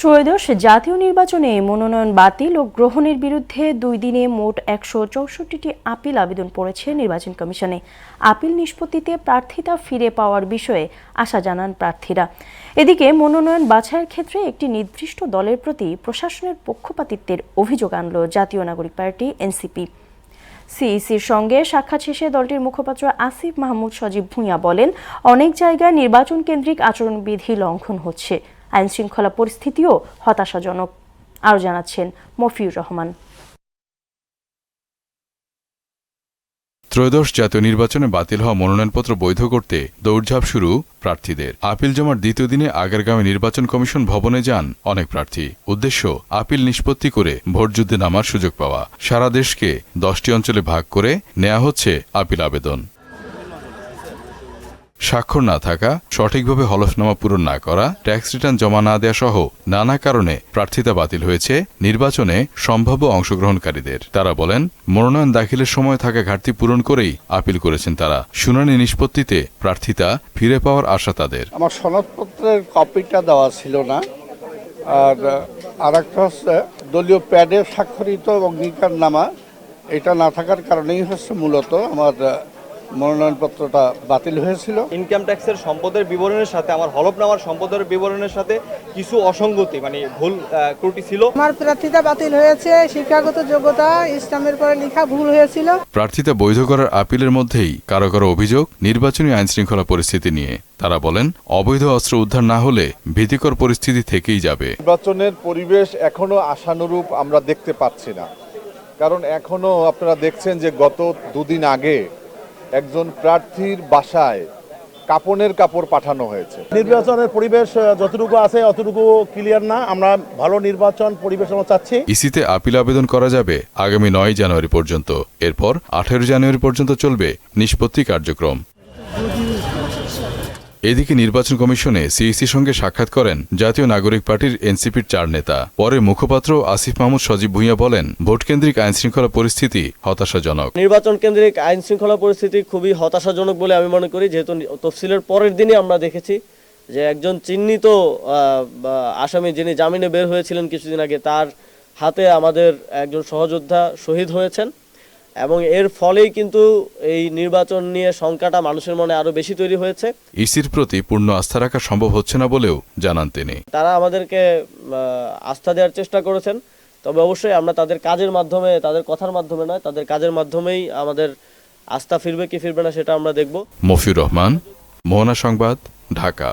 ত্রয়োদশ জাতীয় নির্বাচনে মনোনয়ন বাতিল ও গ্রহণের বিরুদ্ধে 2 দিনে মোট 164টি আপিল আবেদন পড়েছে নির্বাচন কমিশনে। আপিল নিষ্পত্তিতে প্রার্থিতা ফিরে পাওয়ার বিষয়ে আশা জানান প্রার্থীরা। এদিকে মনোনয়ন বাছাইয়ের ক্ষেত্রে একটি নির্দিষ্ট দলের প্রতি প্রশাসনের পক্ষপাতিত্বের অভিযোগ আনল জাতীয় নাগরিক পার্টি এনসিপি। সিইসির সঙ্গে সাক্ষাৎ শেষে দলটির মুখপাত্র আসিফ মাহমুদ সজীব ভূঁইয়া বলেন, অনেক জায়গায় নির্বাচন কেন্দ্রিক আচরণবিধি লঙ্ঘন হচ্ছে, আইনশৃঙ্খলা পরিস্থিতিও হতাশাজনক। আরও জানাচ্ছেন মফিউর রহমান। ত্রয়োদশ জাতীয় নির্বাচনে বাতিল হওয়া মনোনয়নপত্র বৈধ করতে দৌড়ঝাঁপ শুরু প্রার্থীদের। আপিল জমার দ্বিতীয় দিনে আগারগাঁওয়ে নির্বাচন কমিশন ভবনে যান অনেক প্রার্থী। উদ্দেশ্য আপিল নিষ্পত্তি করে ভোটযুদ্ধে নামার সুযোগ পাওয়া। সারা দেশকে 10টি অঞ্চলে ভাগ করে নেওয়া হচ্ছে আপিল আবেদন। স্বাক্ষর না থাকা, সঠিকভাবে হলফনামা পূরণ না করা, ট্যাক্স রিটার্ন জমা না দেওয়া সহ নানা কারণে প্রার্থিতা বাতিল হয়েছে নির্বাচনে সম্ভাব্য অংশগ্রহণকারীদের। তারা বলেন, মনোনয়ন দাখিলের সময় থাকা ঘাটতি পূরণ করেই আপিল করেছেন তারা। শুনানি নিষ্পত্তিতে প্রার্থিতা ফিরে পাওয়ার আশা তাদের। আমার সনদপত্রের কপিটা দেওয়া ছিল না, আর একটা হচ্ছে দলীয় প্যাডে স্বাক্ষরিত অঙ্গীকারনামা, এটা না থাকার কারণেই হচ্ছে মূলত আমার মনোনয়নপত্রটা বাতিল হয়েছিল। ইনকাম ট্যাক্সের সম্পদের বিবরণের সাথে আমার হলফনামার সম্পদের বিবরণের সাথে কিছু অসঙ্গতি ভুল ত্রুটি ছিল। আমার প্রার্থিতা বাতিল হয়েছে, শিক্ষাগত যোগ্যতা ইসলামের পরে লেখা ভুল হয়েছিল। প্রার্থিতা বৈধ করার আপিলের মধ্যেই কারো কারো অভিযোগ নির্বাচনী আইনশৃঙ্খলা পরিস্থিতি নিয়ে। তারা বলেন, অবৈধ অস্ত্র উদ্ধার না হলে ভীতিকর পরিস্থিতি থেকেই যাবে। নির্বাচনের পরিবেশ এখনো আশানুরূপ আমরা দেখতে পাচ্ছি না, কারণ এখনো আপনারা দেখছেন যে গত 2 দিন আগে একজন প্রার্থীর বাসায় কাপড়ের কাপড় পাঠানো হয়েছে। নির্বাচনের পরিবেশ যতটুকু আছে অতটুকু ক্লিয়ার না। আমরা ভালো নির্বাচন পরিবেশ আমরা চাচ্ছি। ইসিতে আপিল আবেদন করা যাবে আগামী 9 জানুয়ারি পর্যন্ত। এরপর 18 জানুয়ারি পর্যন্ত চলবে নিষ্পত্তি কার্যক্রম। এদিকে নির্বাচন কমিশনে সিইসির সঙ্গে সাক্ষাৎ করেন জাতীয় নাগরিক পার্টির এনসিপির 4 নেতা। পরে মুখপাত্র আসিফ মাহমুদ সজীব ভূঁইয়া বলেন, ভোটকেন্দ্রিক আইনশৃঙ্খলা পরিস্থিতি হতাশাজনক। নির্বাচন কেন্দ্রিক আইনশৃঙ্খলা পরিস্থিতি খুবই হতাশাজনক বলে আমি মনে করি, যেহেতু তফসিলের পরের দিনই আমরা দেখেছি যে একজন চিহ্নিত আসামি যিনি জামিনে বের হয়েছিলেন কিছুদিন আগে, তার হাতে আমাদের একজন সহযোদ্ধা শহীদ হয়েছেন, এবং এর ফলেই কিন্তু এই নির্বাচন নিয়ে শঙ্কাটা মানুষের মনে আরো বেশি তৈরি হয়েছে। ইসির প্রতি পূর্ণ আস্থা রাখা সম্ভব হচ্ছে না বলেও জানান তিনি। তারা আমাদেরকে আস্থা দেওয়ার চেষ্টা করেছেন, তবে অবশ্যই আমরা তাদের কাজের মাধ্যমে, তাদের কথার মাধ্যমে নয়, তাদের কাজের মাধ্যমেই আমাদের আস্থা ফিরবে কি ফিরবে না সেটা আমরা দেখব। মফিউর রহমান, মোহনা সংবাদ, ঢাকা।